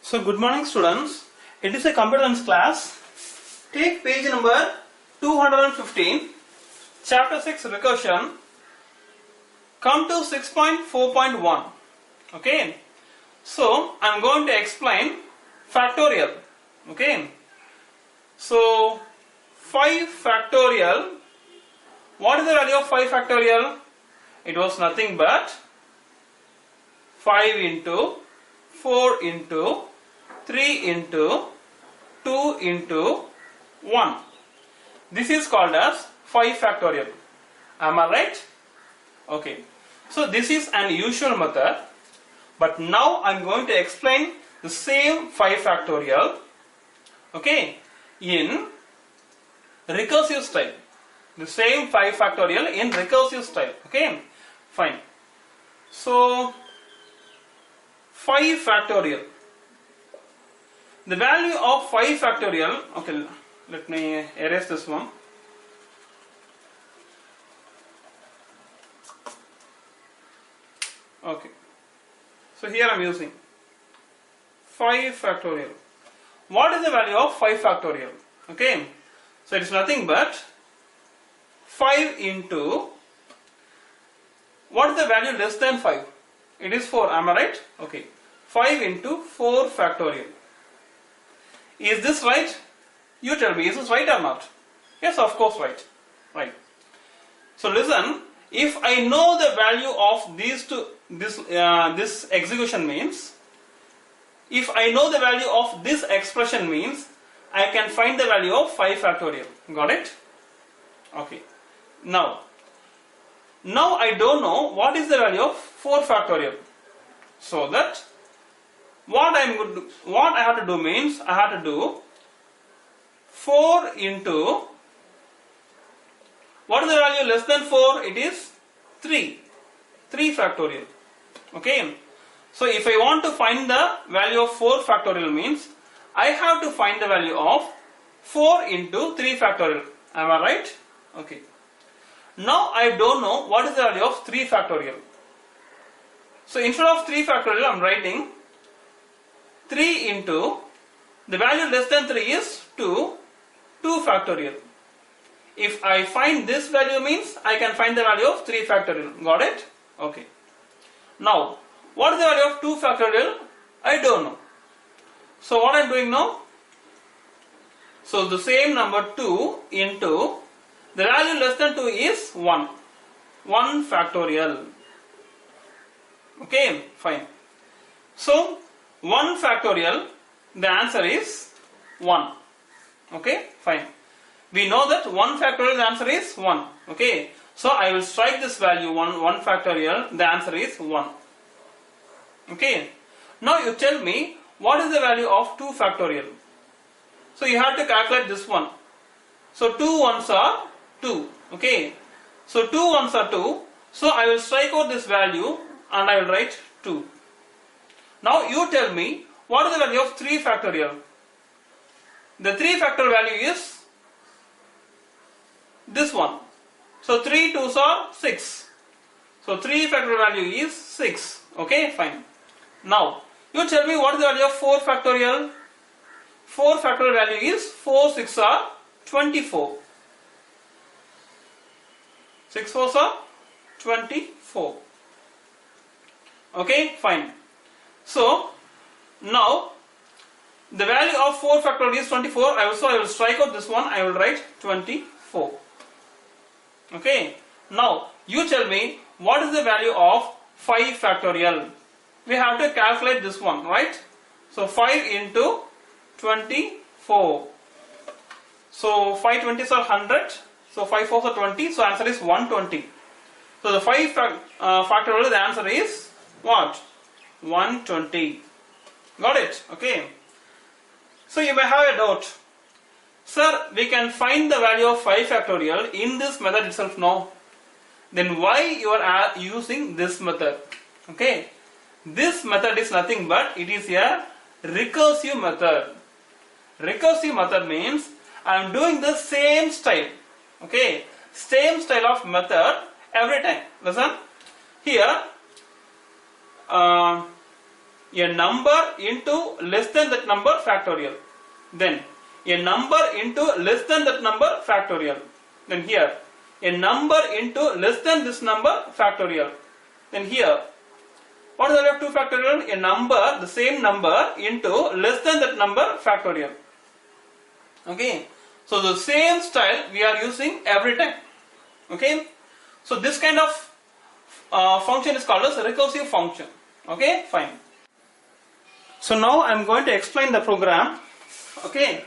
So good morning students, it is a computer science class. Take page number 215, chapter 6 recursion, come to 6.4.1. Okay, so I am going to explain factorial. Okay, so 5 factorial, what is the value of 5 factorial? It was nothing but 5 into 4 into 3 into 2 into 1. This is called as 5 factorial. Am I right? Okay. So this is an usual method, but now I am going to explain the same 5 factorial, okay, in recursive style. The same 5 factorial in recursive style. Okay, fine. So 5 factorial. The value of 5 factorial, okay, let me erase this one. Okay, so here I am using 5 factorial. What is the value of 5 factorial? Okay, so it is nothing but 5 into, what is the value less than 5? It is 4, am I right? Okay, 5 into 4 factorial. Is this right? You tell me, is this right or not? Yes, of course right. Right. So listen, if I know the value of these two, this execution means, if I know the value of this expression means, I can find the value of 5 factorial. Got it? Okay. Now I don't know what is the value of 4 factorial. So that what I have to do means, I have to do 4 into, what is the value less than 4? It is 3 factorial. Okay, so if I want to find the value of 4 factorial means, I have to find the value of 4 into 3 factorial. Am I right? Okay, now I don't know what is the value of 3 factorial. So instead of 3 factorial I am writing 3 into, the value less than 3 is 2 factorial. If I find this value means, I can find the value of 3 factorial. Got it? Okay. Now, what is the value of 2 factorial? I don't know. So what I am doing now? So the same number 2 into, the value less than 2 is 1 factorial. Okay, fine. So 1 factorial, the answer is 1. Okay, fine. We know that 1 factorial, the answer is 1. Okay, so I will strike this value 1 factorial, the answer is 1. Okay, now you tell me what is the value of 2 factorial. So you have to calculate this one. So 2 ones are 2. Okay, so 2 ones are 2. So I will strike out this value and I will write 2. Now you tell me what is the value of 3 factorial. The 3 factorial value is this one. So 3 2s are 6. So 3 factorial value is 6. Okay, fine. Now you tell me what is the value of 4 factorial. 4 factorial value is 4 6 are 24. 6 4s are 24. Okay, fine. So now the value of 4 factorial is 24. I will strike out this one. I will write 24. Okay. Now you tell me what is the value of 5 factorial. We have to calculate this one, right? So 5 into 24. So 5 20s are 100. So 5 4s are 20. So answer is 120. So the 5 factorial, the answer is what? 120. Got it? Okay. So you may have a doubt. Sir, we can find the value of 5 factorial in this method itself. No. Then why you are using this method? Okay. This method is nothing but it is a recursive method. Recursive method means I am doing the same style. Okay. Same style of method every time. Listen. Here a number into less than that number factorial. Then a number into less than that number factorial. Then here a number into less than this number factorial. Then here, what is the value of 2 factorial? A number, the same number into less than that number factorial. Okay, so the same style we are using every time. Okay, so this kind of function is called as a recursive function. Okay, fine. So now I am going to explain the program. Okay,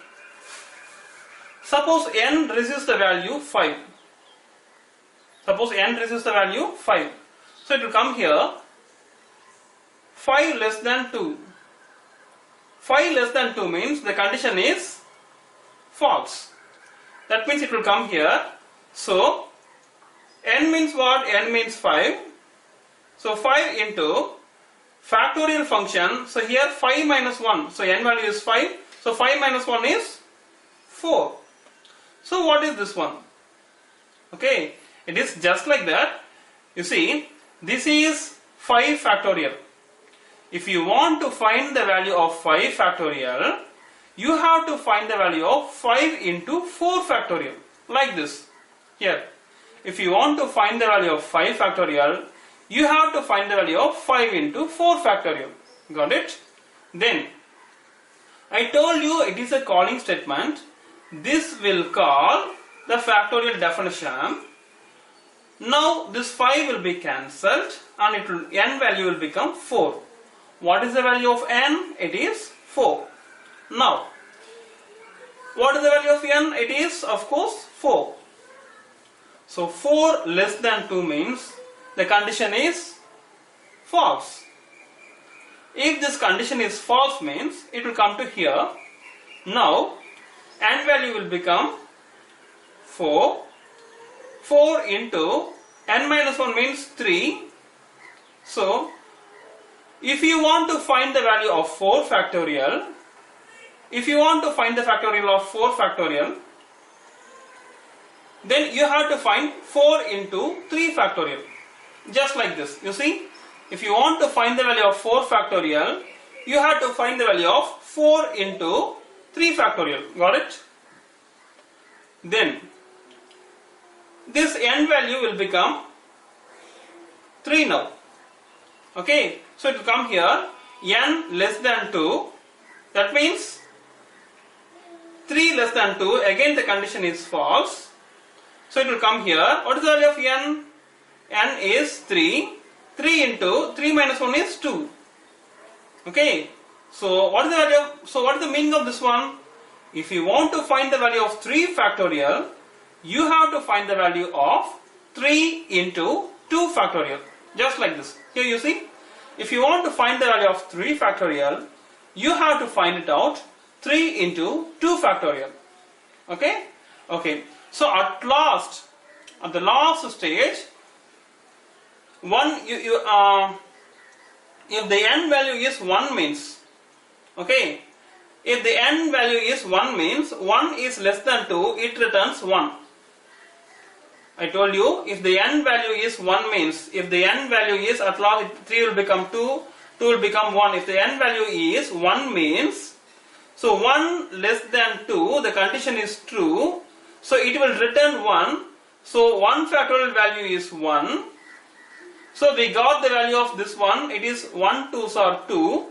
suppose n receives the value 5. Suppose n receives the value 5. So it will come here 5 less than 2. 5 less than 2 means the condition is false. That means it will come here. So n means what? N means 5. So 5 into factorial function. So here 5 minus 1. So n value is 5. So 5 minus 1 is 4. So what is this one? Okay, it is just like that. You see, this is 5 factorial. If you want to find the value of 5 factorial, you have to find the value of 5 into 4 factorial. Like this. Here, if you want to find the value of 5 factorial, you have to find the value of 5 into 4 factorial. Got it? Then, I told you it is a calling statement. This will call the factorial definition. Now this 5 will be cancelled and it will, n value will become 4. What is the value of n? It is 4. Now, what is the value of n? It is, of course, 4. So 4 less than 2 means the condition is false. If this condition is false means it will come to here. Now n value will become 4. 4 into n minus 1 means 3. So if you want to find the value of 4 factorial, then you have to find 4 into 3 factorial. Just like this. You see, if you want to find the value of 4 factorial, you have to find the value of 4 into 3 factorial. Got it? Then this n value will become 3 now. Okay, so it will come here n less than 2. That means 3 less than 2. Again the condition is false. So it will come here. What is the value of n? N is 3. 3 into 3 minus 1 is 2. Okay. So what is the value of, so what is the meaning of this one? If you want to find the value of 3 factorial, you have to find the value of 3 into 2 factorial. Just like this. Here you see. If you want to find the value of 3 factorial, you have to find it out 3 into 2 factorial. Okay? Okay. So at last, at the last stage, if the n value is 1 means, okay, if the n value is 1 means 1 is less than 2, it returns 1. I told you, if the n value is 1 means, if the n value is at last 3 will become 2, 2 will become 1. If the n value is 1 means, so 1 less than 2, the condition is true, so it will return 1. So 1 factorial value is 1. So we got the value of this one, it is 1 2s are 2.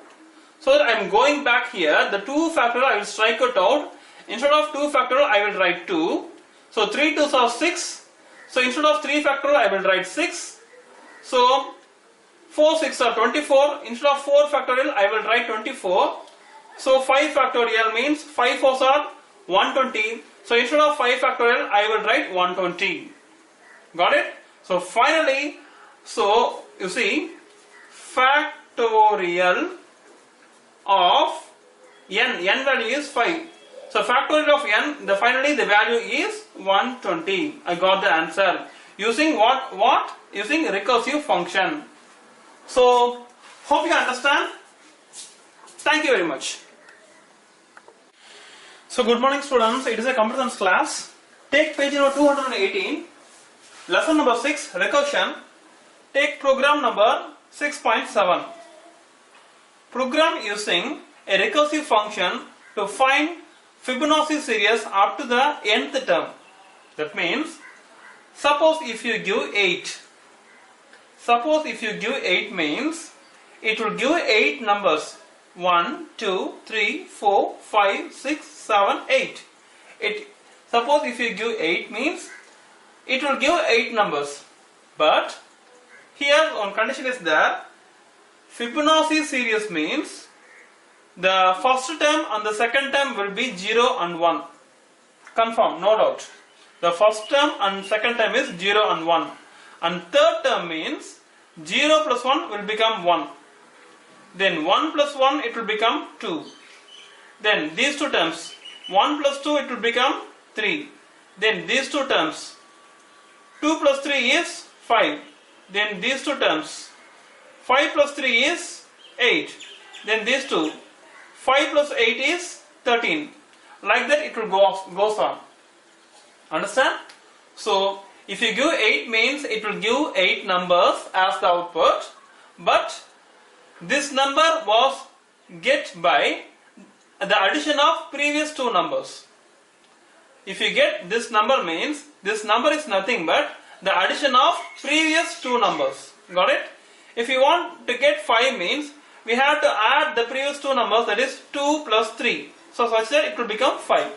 So I am going back here, the 2 factorial I will strike it out. Instead of 2 factorial I will write 2. So 3 2s are 6. So instead of 3 factorial I will write 6. So 4 6 are 24. Instead of 4 factorial I will write 24. So 5 factorial means 5 4s are 120. So instead of 5 factorial I will write 120. Got it? So finally, so you see, factorial of n value is 5. So factorial of n, finally the value is 120. I got the answer using what? Using recursive function. So hope you understand. Thank you very much. So good morning students, it is a computer science class. Take page number 218, lesson number 6, recursion. Take program number 6.7. program using a recursive function to find Fibonacci series up to the nth term. That means, suppose if you give 8 means it will give 8 numbers. 1, 2, 3, 4, 5, 6, 7, 8. Suppose if you give 8 means it will give 8 numbers. But here one condition is there. Fibonacci series means the first term and the second term will be 0 and 1. Confirm, no doubt. The first term and second term is 0 and 1. And third term means 0 plus 1 will become 1. Then 1 plus 1 it will become 2. Then these two terms, 1 plus 2 it will become 3. Then these two terms, 2 plus 3 is 5. Then these two terms, 5 plus 3 is 8. Then these two, 5 plus 8 is 13. Like that it will goes on. Understand? So if you give 8 means it will give 8 numbers as the output. But this number was get by the addition of previous two numbers. If you get this number means this number is nothing but the addition of previous two numbers. Got it? If you want to get 5 means we have to add the previous two numbers, that is 2 plus 3. So such that it will become 5.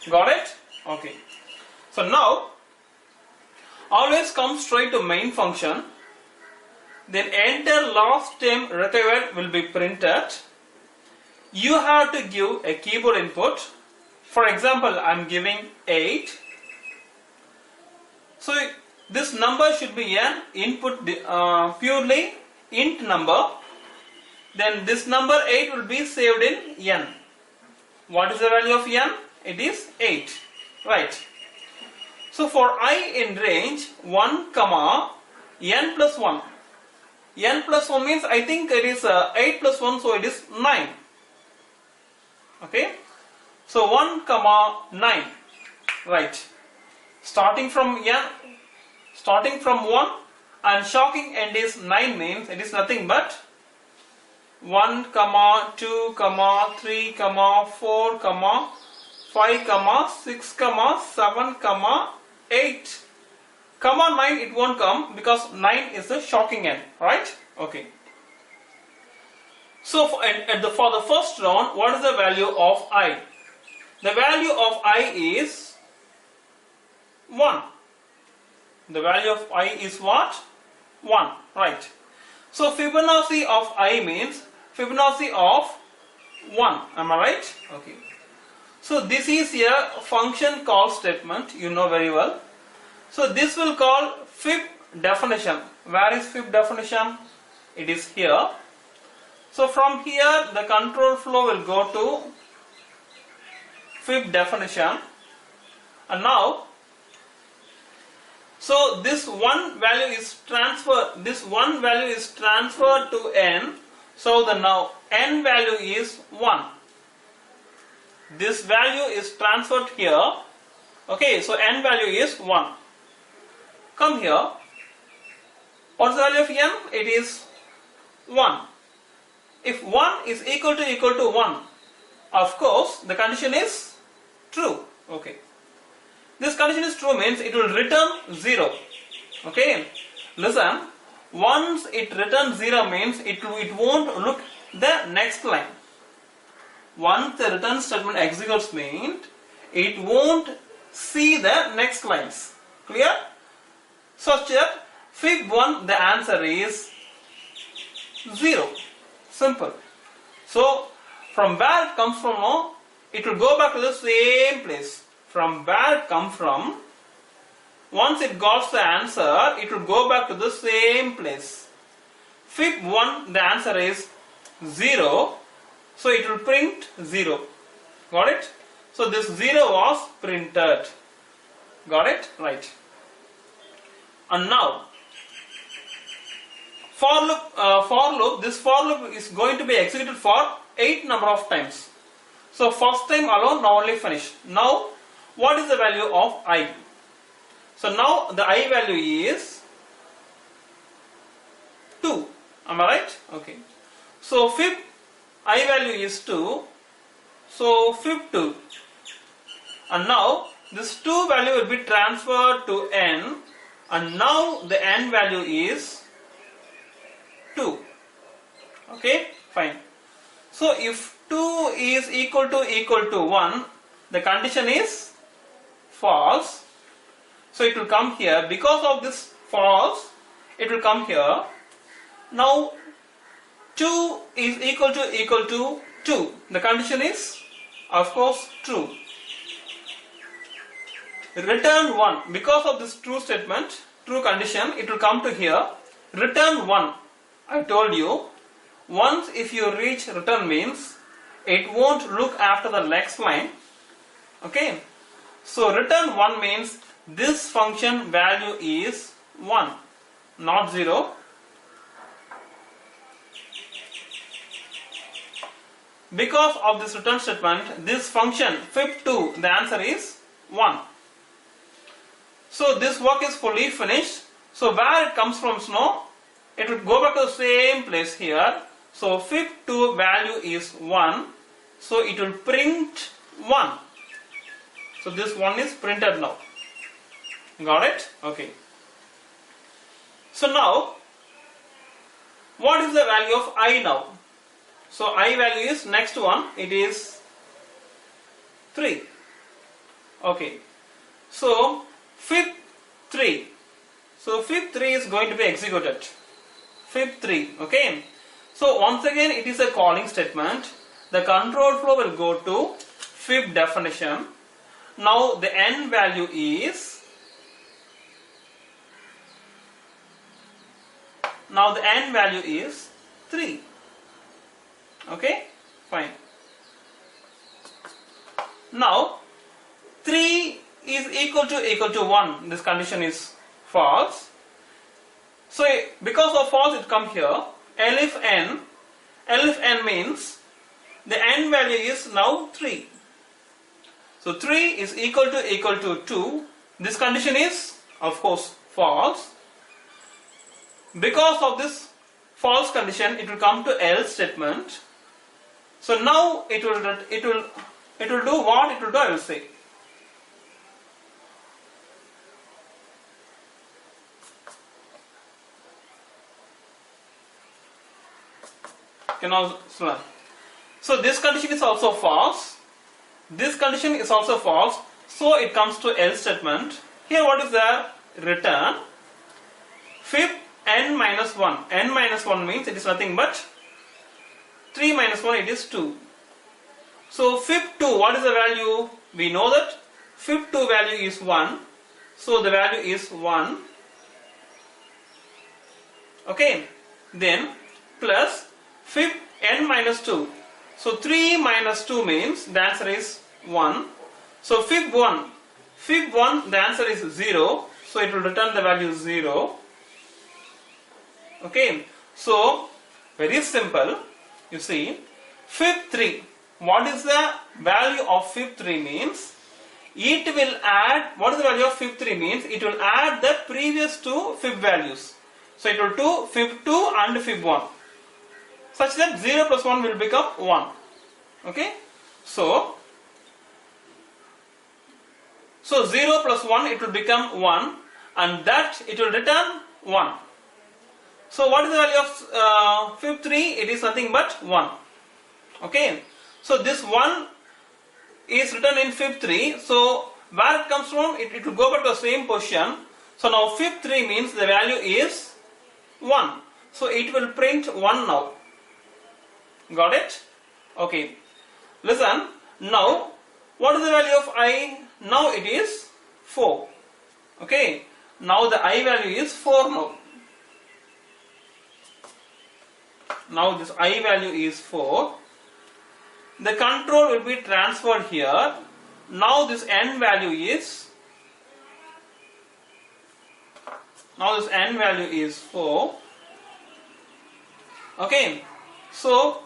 Got it? Okay. So now always come straight to main function. Then enter last term required will be printed. You have to give a keyboard input. For example, I am giving 8. So this number should be an input purely int number. Then this number 8 will be saved in n. What is the value of n? It is 8. Right. So for I in range 1, n plus 1. N plus 1 means I think it is 8 plus 1, so it is 9. Okay. So 1, 9. Right. Starting from 1 and shocking end is 9 means it is nothing but 1, 2, 3, 4, 5, 6, 7, 8. 9 it won't come because 9 is the shocking end, right? Okay. So for the first round, what is the value of I? The value of I is 1. The value of I is what? 1, right? So Fibonacci of I means Fibonacci of 1. Am I right? Okay. So this is a function call statement, you know very well. So this will call fib definition. Where is fib definition? It is here. So from here the control flow will go to fib definition. And now, so this one value is transferred to n. So the now n value is 1. This value is transferred here. Okay, so n value is 1. Come here. What's the value of n? It is 1. If 1 is equal to 1, of course the condition is true. Okay. This condition is true means it will return 0. Okay. Listen. Once it returns 0 means it won't look the next line. Once the return statement executes means it won't see the next lines. Clear? Such that fib 1 the answer is 0. Simple. So from where it comes from now, it will go back to the same place. From where it comes from, once it got the answer, it will go back to the same place. Fib 1 the answer is 0. So it will print 0. Got it? So this 0 was printed. Got it? Right. And now this for loop is going to be executed for 8 number of times. So first time alone, now only finish. Now what is the value of I? So now the I value is 2. Am I right? Okay. So fib I value is 2, so fib 2, and now this 2 value will be transferred to n, and now the n value is 2. Okay, fine. So if 2 is equal to 1, the condition is false. So it will come here. Because of this false, it will come here. Now 2 is equal to 2. The condition is, of course, true. Return 1. Because of this true statement, true condition, it will come to here. Return 1. I told you, once if you reach return means, it won't look after the next line. Okay. So return 1 means this function value is 1, not 0. Because of this return statement, this function fib2, the answer is 1. So this work is fully finished. So where it comes from now, it will go back to the same place here. So fib2 value is 1. So it will print 1. So this 1 is printed now. Got it? Okay. So now, what is the value of I now? So I value is next one, it is 3. Okay. So fib 3. So fib 3 is going to be executed. Fib 3. Okay. So once again it is a calling statement. The control flow will go to fib definition. Now the n value is, now the n value is 3. Okay, fine. Now 3 is equal to 1. This condition is false. So because of false it come here. Elif n means the n value is now 3. So 3 is equal to 2. This condition is, of course, false. Because of this false condition, it will come to else statement. So now it will do what it will do, I will say. Okay, now learn. So this condition is also false. This condition is also false. So it comes to else statement. Here what is there? Return fib n minus 1. N minus 1 means it is nothing but 3 minus 1, it is 2. So fib 2, what is the value? We know that fib 2 value is 1. So the value is 1. Okay. Then plus fib n minus 2. So 3 minus 2 means the answer is 1. So fib 1, the answer is 0. So it will return the value 0. Okay. So very simple. You see, fib 3. What is the value of fib 3 means? It will add, what is the value of fib 3 means? It will add the previous two fib values. So it will do fib 2 and fib 1. Such that 0 plus 1 will become 1. Okay. So 0 plus 1 it will become 1, and that it will return 1. So what is the value of fib 3? It is nothing but 1. Okay. So this 1 is written in fib 3. So where it comes from? It will go back to the same position. So now fib 3 means the value is 1. So it will print 1 now. Got it? Okay. Listen. Now what is the value of I? Now it is 4. Okay. Now the I value is 4 now. Now this I value is 4. The control will be transferred here. Now this n value is, now this n value is 4. Okay. So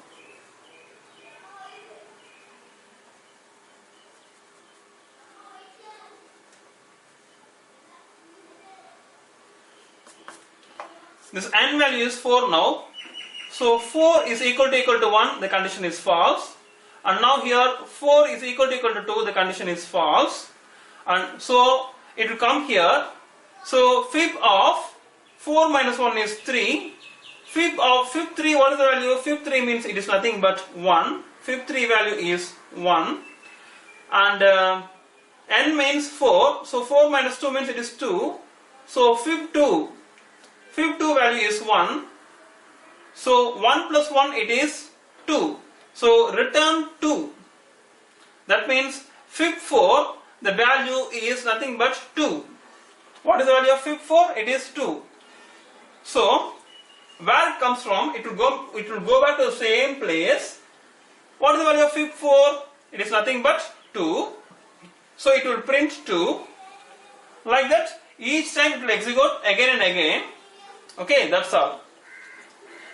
this n value is 4 now. So 4 is equal to 1, the condition is false. And now here 4 is equal to 2, the condition is false. And so it will come here. So fib of 4 minus 1 is 3. Fib 3, what is the value? Fib 3 means it is nothing but 1. Fib 3 value is 1. And n means 4. So 4 minus 2 means it is 2. So fib 2 value is 1. So 1 plus 1 it is 2. So return 2. That means fib 4, the value is nothing but 2. What is the value of fib 4? It is 2. So where it comes from, it will go back to the same place. What is the value of fib 4? It is nothing but 2. So it will print 2. Like that, each time it will execute again and again. Okay, that's all.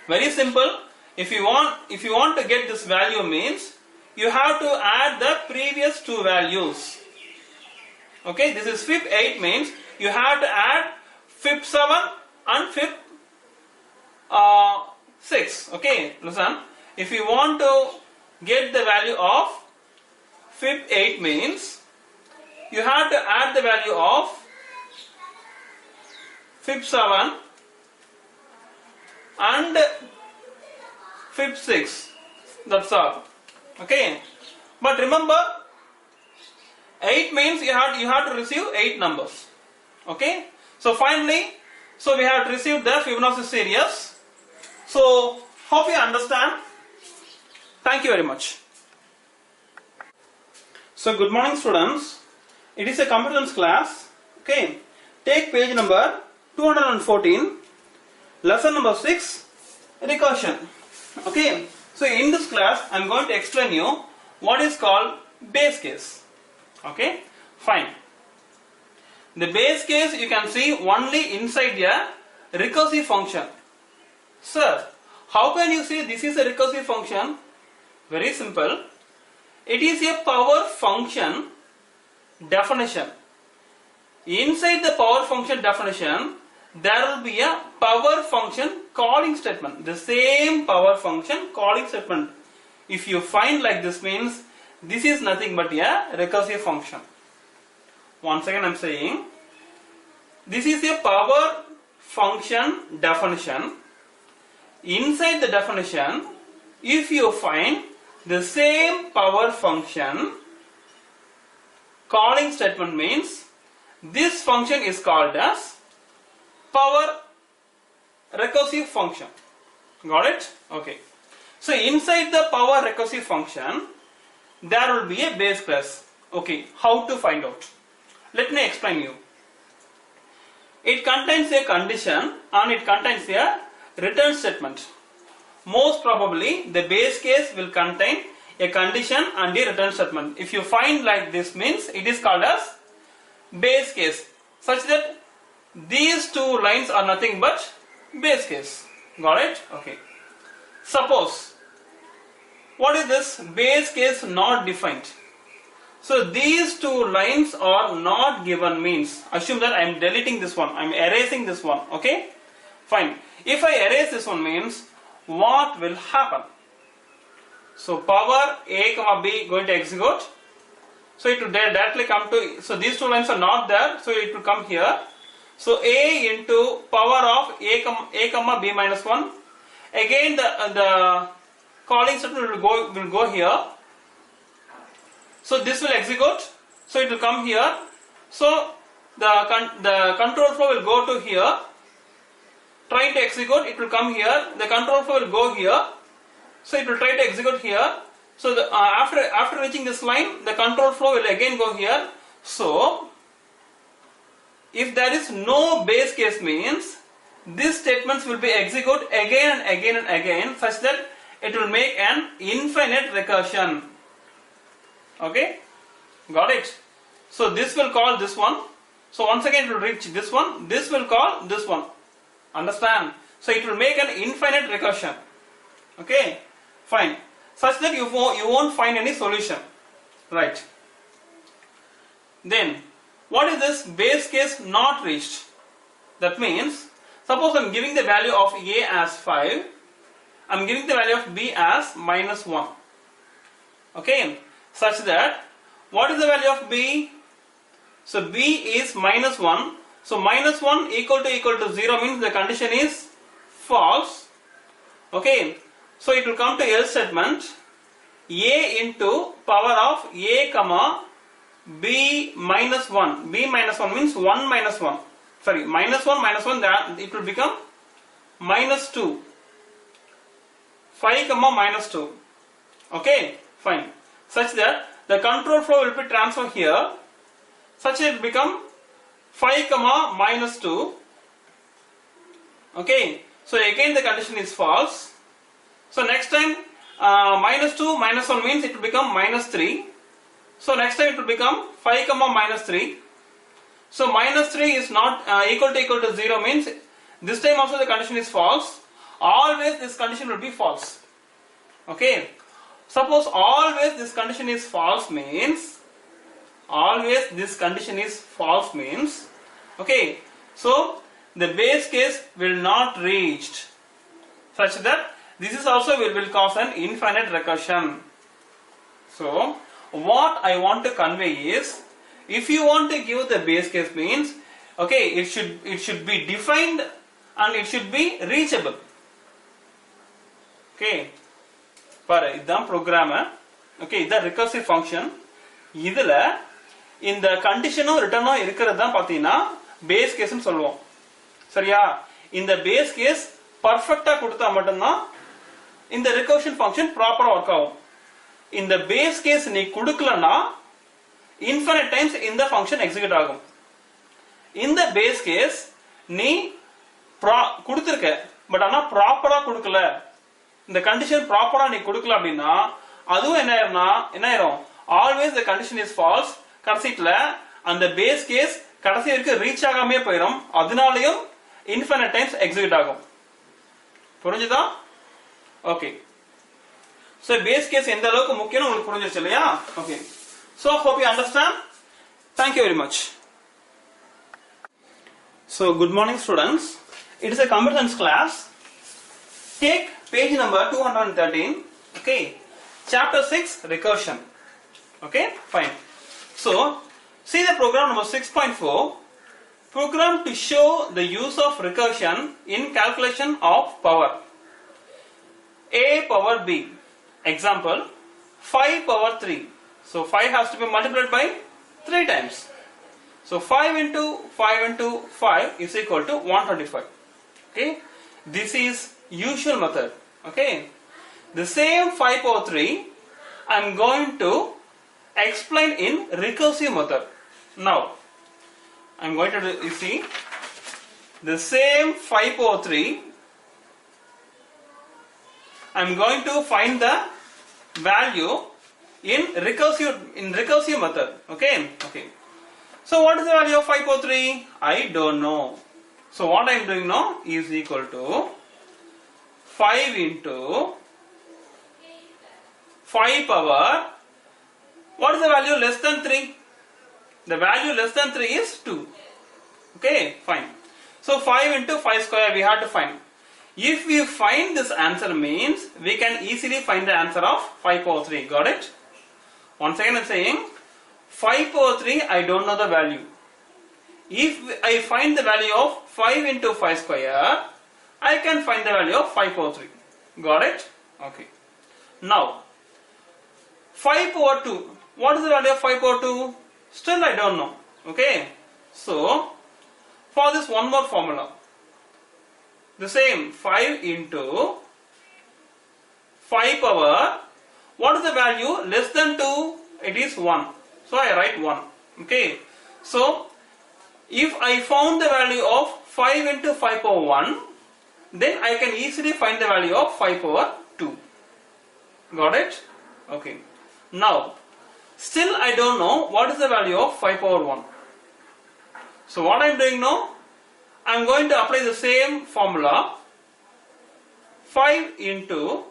Very simple. If you want to get this value means you have to add the previous two values. Okay, this is fib 8 means you have to add fib 7 and fib 6. Okay, listen. If you want to get the value of fib 8 means you have to add the value of fib 7 and fib 6. That's all. Okay. But remember, 8 means you have to receive 8 numbers. Okay. So finally, so we have received the Fibonacci series. So hope you understand. Thank you very much. So good morning students. It is a computer science class. Okay. Take page number 214. Lesson number 6. Recursion. Okay. So in this class I am going to explain you what is called base case. Okay. Fine. The base case you can see only inside a recursive function. Sir, how can you say this is a recursive function? Very simple. It is a power function definition. Inside the power function definition, there will be a power function calling statement. The same power function calling statement. If you find like this means this is nothing but a recursive function. Once again I am saying this is a power function definition. Inside the definition, if you find the same power function calling statement means this function is called as power recursive function. Got it? Okay. So inside the power recursive function there will be a base class. Okay. How to find out? Let me explain you. It contains a condition and it contains a return statement. Most probably the base case will contain a condition and a return statement. If you find like this means it is called as base case, such that these two lines are nothing but base case. Got it? Okay. Suppose, what is this base case not defined? So these two lines are not given means, assume that I am deleting this one, I am erasing this one. Okay? Fine. If I erase this one means what will happen? So power A comma B going to execute. So it will directly come to, so these two lines are not there, so it will come here. So A into power of A comma B minus 1. Again the calling statement will go here. So this will execute. So it will come here. So the control flow will go to here. Try to execute, it will come here. The control flow will go here. So it will try to execute here. So after reaching this line, the control flow will again go here. So if there is no base case means these statements will be executed again and again and again, such that it will make an infinite recursion. Okay, got it? So this will call this one. So once again it will reach this one. This will call this one. Understand? So it will make an infinite recursion. Okay, fine. Such that you won't find any solution. Right. Then what is this base case not reached? That means suppose I am giving the value of A as 5 I'm giving the value of b as minus 1. Okay, such that what is the value of b? So b is minus 1. So minus 1 equal to 0 means the condition is false. Okay, so it will come to else statement. A into power of a comma b minus 1. B minus 1 means 1 minus 1. Sorry, minus 1, that it will become minus 2. 5 comma minus 2. Okay, fine. Such that the control flow will be transferred here. Such that it will become 5 comma minus 2. Okay, so again the condition is false. So next time minus 2 minus 1 means it will become minus 3. So next time it will become 5 comma minus 3. So minus 3 is not equal to 0 means this time also the condition is false. Always this condition will be false. Okay. Suppose always this condition is false means, okay, so the base case will not reached, such that this is also will cause an infinite recursion. So what I want to convey is, if you want to give the base case means, okay, it should be defined and it should be reachable. Okay, பாரு இதுதான் program. Okay, இதுதான் recursive function. இதுல இந்த கண்டிஷனும் ரிட்டர்னும் இருக்கிறது தான் பாத்தீங்கன்னா base கேஸ்னு சொல்லுவோம். சரியா? இந்த பேஸ் கேஸ் பர்ஃபெக்ட்டா கொடுத்தா மட்டும்தான் இந்த recursion function ப்ராப்பரா ஒர்க் ஆகும். இந்த பேஸ் கேஸ் நீ கொடுக்கலனா infinite times இந்த function execute ஆகும். இந்த பேஸ் கேஸ் நீ கொடுத்திருக்க, பட் ஆனா ப்ராப்பரா கொடுக்கல, இந்த கண்டிஷன் ப்ராப்பரா நீ கொடுக்கல அப்படின்னா அதுவும் என்ன ஆயிரும், always the condition is false. கடைசில அந்த பேஸ் கேஸ் கடைசி வரைக்கும் ரீச் ஆகாமே போயிடும், அதனாலயும் infinite times execute ஆகும். புரிஞ்சுதா? ஓகே, so base case எந்த அளவுக்கு முக்கியம்னு உங்களுக்கு புரிஞ்சிருச்சு இல்லையா? Okay, so hope you understand. Thank you very much. So good morning students, it is a computer science class. Take page number 213. Okay, chapter 6 recursion. Okay, fine. So see the program number 6.4, program to show the use of recursion in calculation of power. A power b. Example, 5 power 3. So 5 has to be multiplied by 3 times. So 5 into 5 is equal to 125. Okay, this is usual method. Okay, the same 5 power 3 I am going to explain in recursive method. Now I am going to do, you see, the same 5 power 3 I am going to find the value in recursive method. Okay, okay. So what is the value of 5 power 3? I don't know. So what I am doing now is equal to 5 into 5 power, what is the value less than 3? The value less than 3 is 2. Okay, fine. So 5 into 5 square we have to find. If we find this answer means we can easily find the answer of 5 power 3. Got it? Once again I am saying 5 power 3 I don't know the value. If I find the value of 5 into 5 square, I can find the value of 5 power 3. Got it? Okay. Now 5 power 2. What is the value of 5 power 2? Still I don't know. Okay. So for this one more formula. The same 5 into 5 power. What is the value less than 2? It is 1. So I write 1. Okay. So if I found the value of 5 into 5 power 1, then I can easily find the value of 5 power 2. Got it? Okay. Now still I don't know what is the value of 5 power 1. So what I am doing now, I am going to apply the same formula. 5 into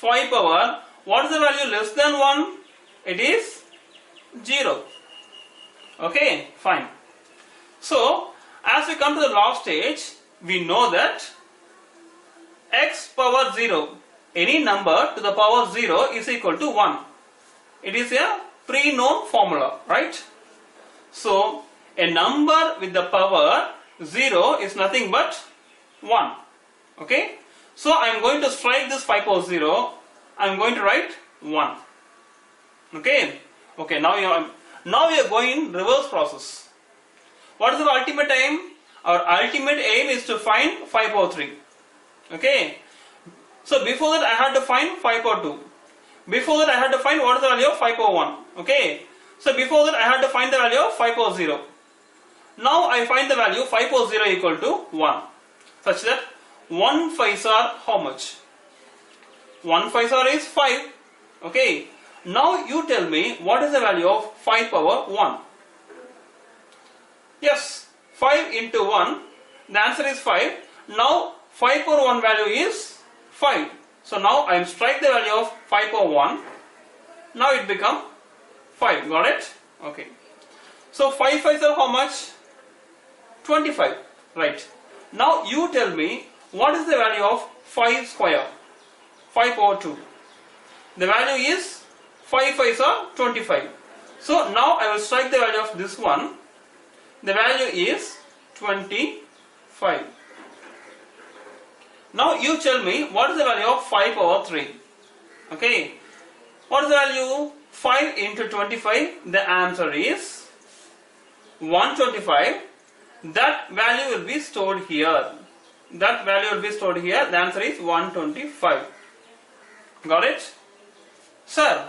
5 power, what is the value less than 1? It is 0. Okay, fine. So as we come to the last stage, we know that power 0. Any number to the power 0 is equal to 1. It is a pre-known formula, right? So, a number with the power 0 is nothing but 1. Okay? So, I am going to strike this 5 power 0. I am going to write 1. Okay? Okay, now we are going in reverse process. What is our ultimate aim? Our ultimate aim is to find 5 power 3. Okay? So, before that I had to find 5 power 2. Before that I had to find what is the value of 5 power 1. Okay? So, before that I had to find the value of 5 power 0. Now I find the value 5 power 0 equal to 1. Such that 1 5s are how much? 1 5s are is 5. Okay? Now you tell me what is the value of 5 power 1. Yes, 5 into 1, the answer is 5. Now 5 power 1 value is 5. So now I am strike the value of 5 power 1. Now it become 5. Got it? Okay. So 5 5s are how much? 25. Right. Now you tell me what is the value of 5 square? 5 power 2. The value is 5 5s are 25. So now I will strike the value of this one. The value is 25. Now you tell me what is the value of 5 power 3. Okay. What is the value? 5 into 25. The answer is 125. That value will be stored here. That value will be stored here. The answer is 125. Got it? Sir,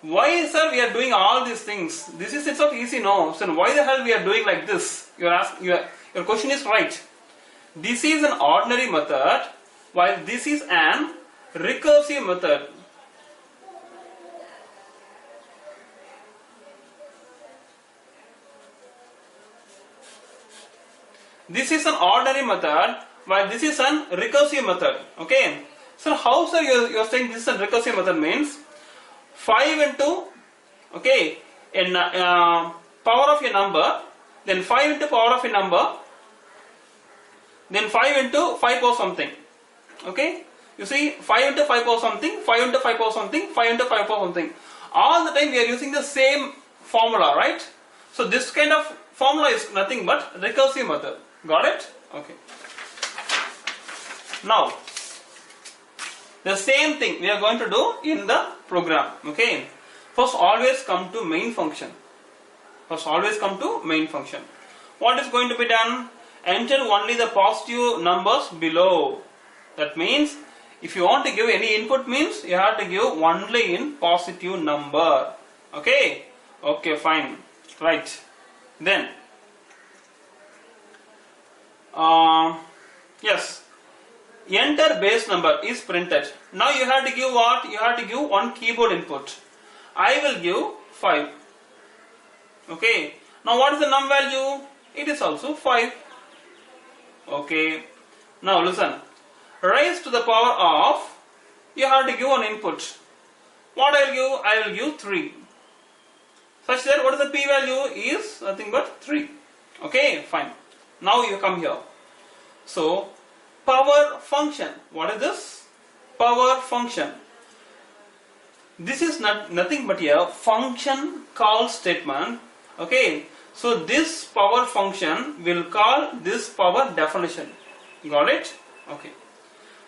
why sir we are doing all these things? This is itself easy, no? So why the hell we are doing like this? Your question is right. This is an ordinary method while this is an recursive method. This is an ordinary method while this is an recursive method. Okay. So how sir you are saying this is a recursive method means 5 into okay in power of a number, then 5 into power of a number, then 5 into 5 power something. Okay, you see 5 into 5 power something, 5 into 5 power something, 5 into 5 power something. All the time we are using the same formula, right? So this kind of formula is nothing but recursive method. Got it? Okay. Now the same thing we are going to do in the program. Okay. First always come to main function. First always come to main function. What is going to be done? Enter only the positive numbers below. That means if you want to give any input means you have to give only in positive number. Okay. Okay, fine. Right. Then yes, enter base number is printed. Now you have to give what? You have to give one keyboard input. I will give 5. Okay. Now what is the num value? It is also 5. Okay. Now listen. Raise to the power of, you have to give one input. What I will give? I will give 3. Such that what is the p value is nothing but 3. Okay, fine. Now you come here. So power function. What is this? Power function. This is nothing but a function call statement. Okay. So this power function will call this power definition. Got it? Okay.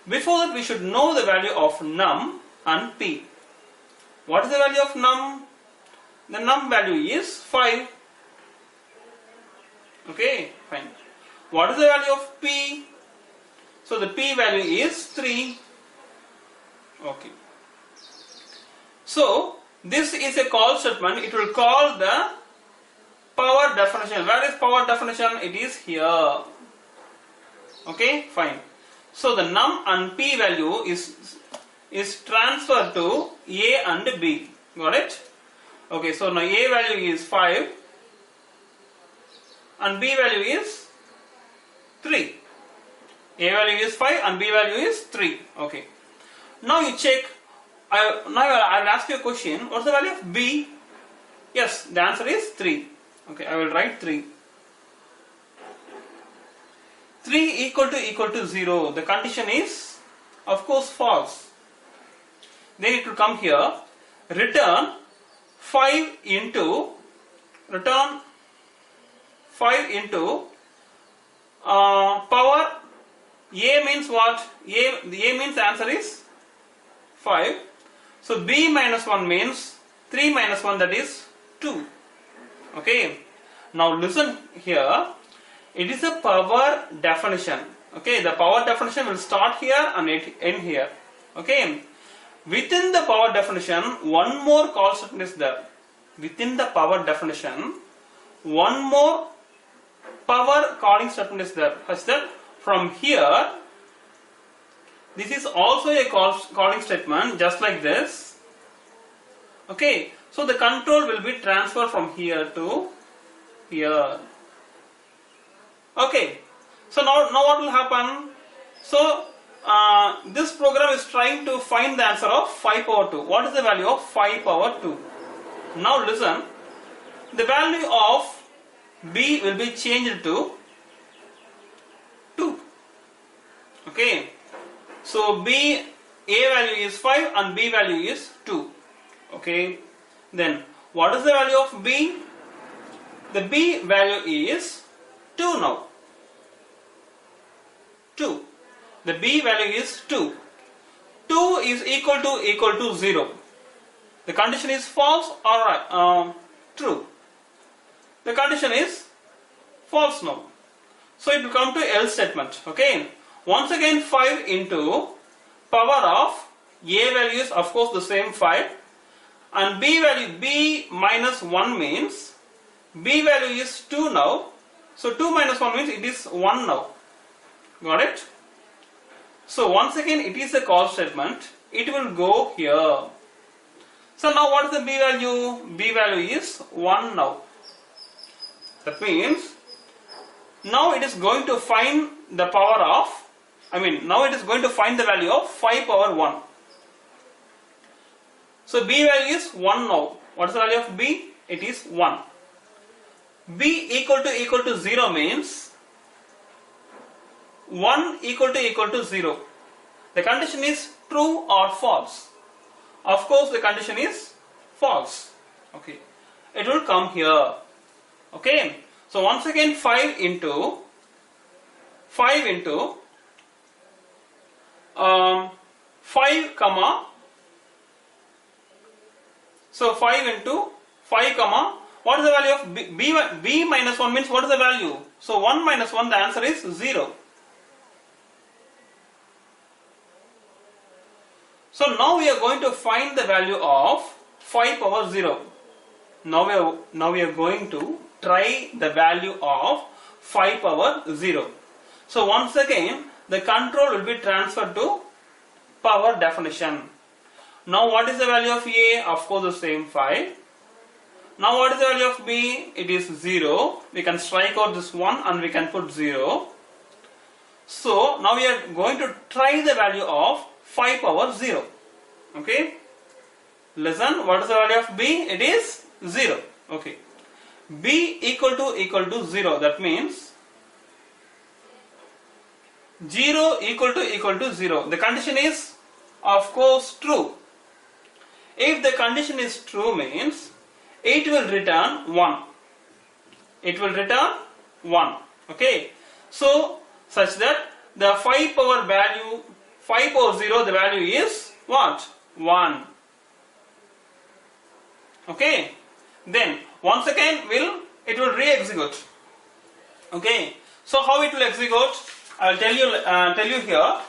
Before that we should know the value of num and p. What is the value of num? The num value is 5. Okay, fine. What is the value of p? So the p value is 3. Okay. So this is a call statement. It will call the power definition. Where is power definition? It is here. Okay, fine. So the num and p value is transferred to a and b. Got it? Okay, so now a value is 5 and b value is 3. A value is 5 and b value is 3. Okay. Now you check. I will ask you a question. What's the value of b? Yes, the answer is 3. Okay, I will write 3. 3 equal to 0. The condition is Of course false. Then it will come here, return 5 into power. A means what? A means the answer is 5. So B minus 1 means 3 minus 1, that is 2. Okay. Now listen here. It is a power definition. Okay. The power definition will start here and end here. Okay. Within the power definition, one more call statement is there. Within the power definition, one more power calling statement is there. Such that from here, this is also a calling statement, just like this. Okay, so the control will be transferred from here to here. Okay, so now what will happen? So this program is trying to find the answer of 5 power 2. What is the value of 5 power 2? Now listen, the value of B will be changed to 2. Okay, so A value is 5 and B value is 2. Okay, then what is the value of B? The B value is 2 now. 2. The B value is 2. 2 is equal to 0. The condition is false or true. The condition is false now. So it will come to else statement. Okay. Once again 5 into power of A value is of course the same 5, and B value, B minus 1 means B value is 2 now. So 2 minus 1 means it is 1 now. Got it? So once again it is a call statement. It will go here. So now what is the B value? B value is 1 now. That means now it is going to find the power of, now it is going to find the value of 5 power 1. So B value is 1 now. What is the value of B? It is 1. B equal to 0 means 1 equal to 0. The condition is true or false. Of course the condition is false. Okay. It will come here. Okay. So once again 5 into 5 comma, so 5 into 5 comma, what is the value of B minus 1 means what is the value? So 1 minus 1, the answer is 0. So now we are going to find the value of 5 power 0. Now we are going to try the value of 5 power 0. So once again the control will be transferred to power definition. Now what is the value of A? Of course the same 5. Now what is the value of B? It is 0. We can strike out this 1 and we can put 0. So now we are going to try the value of 5 power 0. Okay. Listen, what is the value of B? It is 0. Okay. B equal to 0. That means 0 equal to 0. The condition is of course true. If the condition is true means it will return 1. It will return 1. Okay. So such that the 5 power 0, the value is what? 1. Okay. Then once again it will re-execute. Okay. So how it will execute? I will tell you here.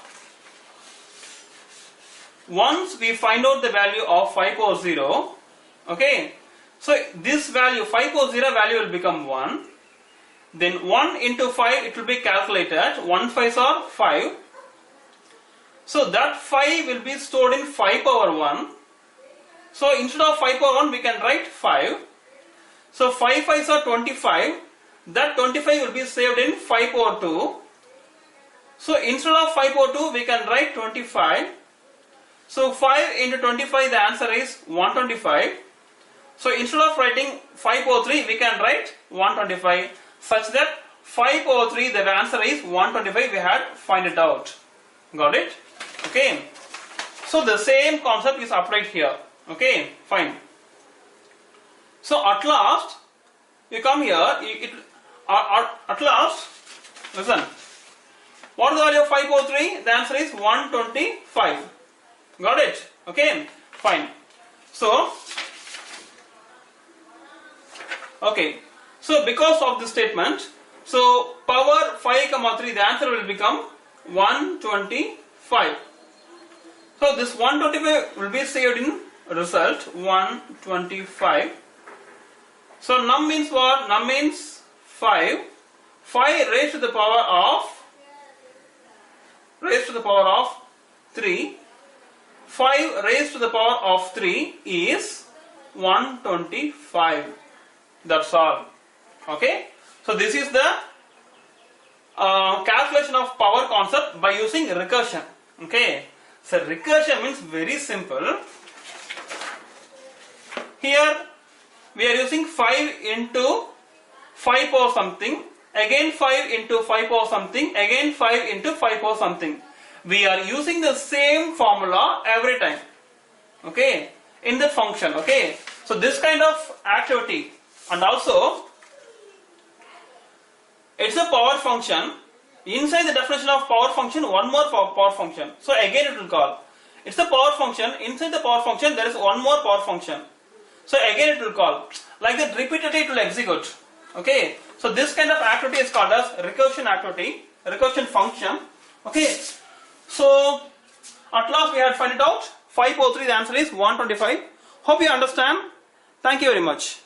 Once we find out the value of 5 power 0, okay. So this value 5 power 0 value will become 1. Then 1 into 5 it will be calculated. 1 5s are 5. So that 5 will be stored in 5 power 1. So instead of 5 power 1 we can write 5. So 5 5s are 25. That 25 will be saved in 5 power 2. So instead of 5 power 2 we can write 25. So 5 into 25, the answer is 125. So instead of writing 5 power 3 we can write 125, such that 5 power 3 the answer is 125. We had find it out. Got it? Okay, so the same concept is applied here. Okay, fine. So at last you come here, at last, listen, what is the value of 543? The answer is 125. Got it? Okay, fine. So, okay, so because of this statement, so power 5, 3, the answer will become 125. So this 125 will be saved in result 125. So num means what? Num means 5. 5 raised to the power of 3. 5 raised to the power of 3 is 125. That's all. Okay. So this is the calculation of power concept by using recursion. Okay. So recursion means very simple. Here we are using 5 into 5 power something, again 5 into 5 power something, again 5 into 5 power something. We are using the same formula every time. Okay, in the function. Okay, so this kind of activity, and also it's a power function. Inside the definition of power function, one more power function. So again it will call. It's a power function. Inside the power function there is one more power function. So again it will call. Like that repeatedly it will execute. Okay. So this kind of activity is called as recursion activity, recursion function. Okay. So at last we had find it out. 5 over 3, the answer is 125. Hope you understand. Thank you very much.